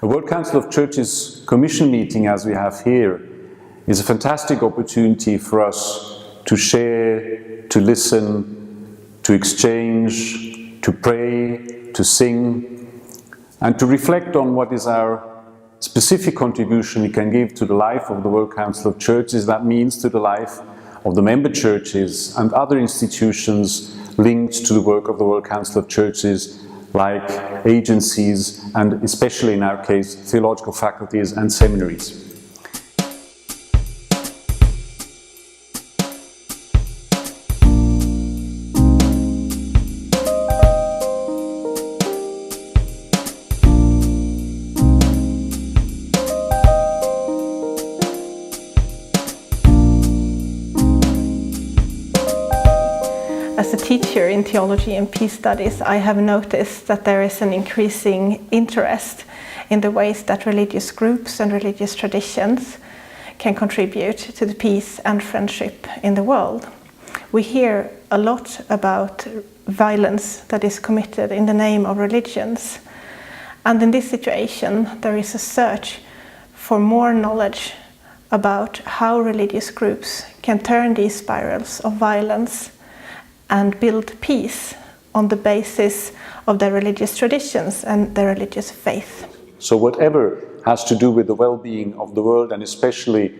A World Council of Churches Commission meeting, as we have here, is a fantastic opportunity for us to share, to listen, to exchange, to pray, to sing, and to reflect on what is our specific contribution we can give to the life of the World Council of Churches, that means to the life of the member churches and other institutions linked to the work of the World Council of Churches, like agencies and especially in our case theological faculties and seminaries. As a teacher in theology and peace studies, I have noticed that there is an increasing interest in the ways that religious groups and religious traditions can contribute to the peace and friendship in the world. We hear a lot about violence that is committed in the name of religions. And in this situation, there is a search for more knowledge about how religious groups can turn these spirals of violence and build peace on the basis of their religious traditions and their religious faith. So whatever has to do with the well-being of the world and especially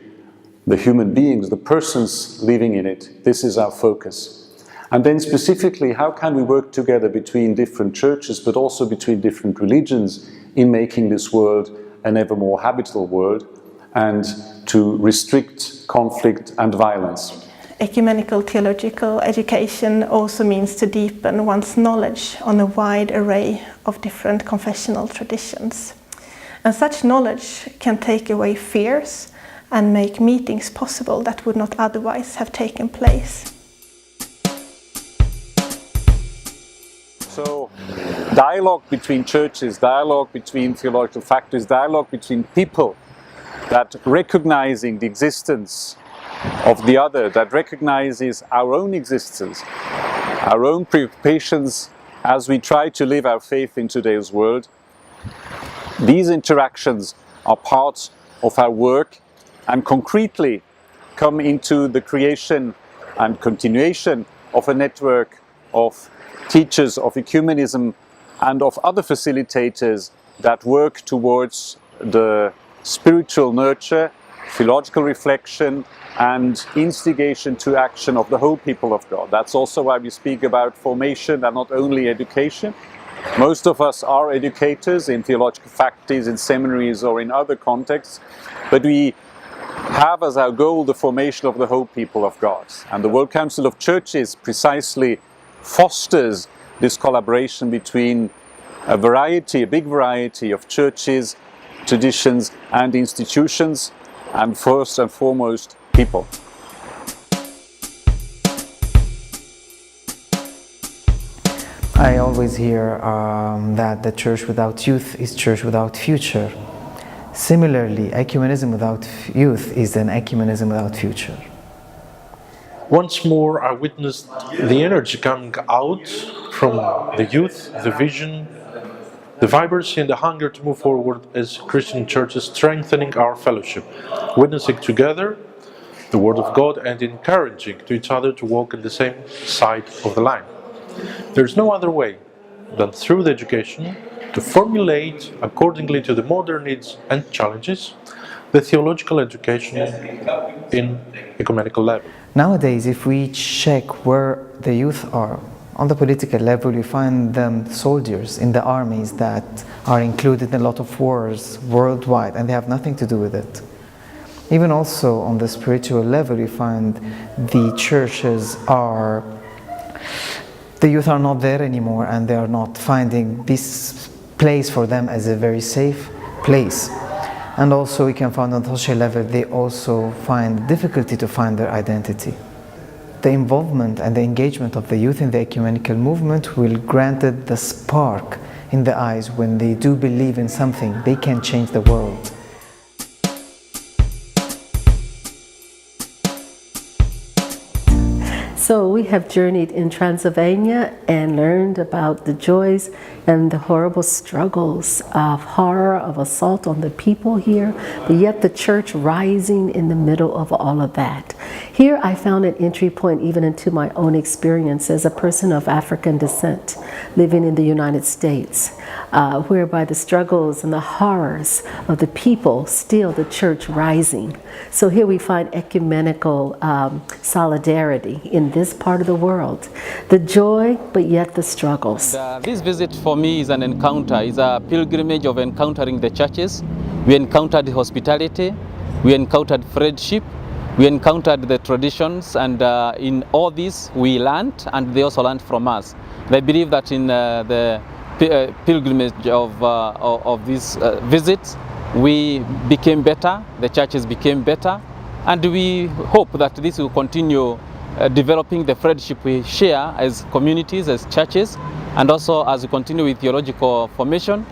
the human beings, the persons living in it, this is our focus. And then specifically, how can we work together between different churches but also between different religions in making this world an ever more habitable world and to restrict conflict and violence? Ecumenical theological education also means to deepen one's knowledge on a wide array of different confessional traditions. And such knowledge can take away fears and make meetings possible that would not otherwise have taken place. So, dialogue between churches, dialogue between theological faculties, dialogue between people that recognizing the existence of the other, that recognizes our own existence, our own preoccupations as we try to live our faith in today's world. These interactions are part of our work and concretely come into the creation and continuation of a network of teachers of ecumenism and of other facilitators that work towards the spiritual nurture, theological reflection and instigation to action of the whole people of God. That's also why we speak about formation and not only education. Most of us are educators in theological faculties, in seminaries or in other contexts, but we have as our goal the formation of the whole people of God. And the World Council of Churches precisely fosters this collaboration between a big variety of churches, traditions and institutions, and first and foremost people. I always hear that the church without youth is church without future. Similarly, ecumenism without youth is an ecumenism without future. Once more, I witnessed the energy coming out from the youth, the vision, the vibrancy and the hunger to move forward as Christian churches, strengthening our fellowship, witnessing together the Word of God and encouraging to each other to walk in the same side of the line. There is no other way than through the education to formulate, accordingly to the modern needs and challenges, the theological education in ecumenical level. Nowadays, if we check where the youth are, on the political level, we find them soldiers in the armies that are included in a lot of wars worldwide, and they have nothing to do with it. Even also on the spiritual level, we find the churches are, the youth are not there anymore, and they are not finding this place for them as a very safe place. And also we can find on the social level, they also find difficulty to find their identity. The involvement and the engagement of the youth in the ecumenical movement will grant it the spark in the eyes when they do believe in something, they can change the world. So we have journeyed in Transylvania and learned about the joys and the horrible struggles of horror, of assault on the people here, but yet the church rising in the middle of all of that. Here I found an entry point even into my own experience as a person of African descent living in the United States, whereby the struggles and the horrors of the people, still the church rising. So here we find ecumenical solidarity in this part of the world. The joy, but yet the struggles. This visit for me is an encounter, is a pilgrimage of encountering the churches. We encountered hospitality, we encountered friendship, we encountered the traditions, and in all this we learned, and they also learned from us. And I believe that in the pilgrimage of this visit, we became better, the churches became better, and we hope that this will continue developing the friendship we share as communities, as churches, and also as we continue with theological formation.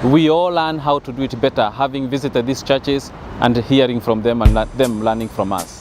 We all learn how to do it better, having visited these churches and hearing from them and them learning from us.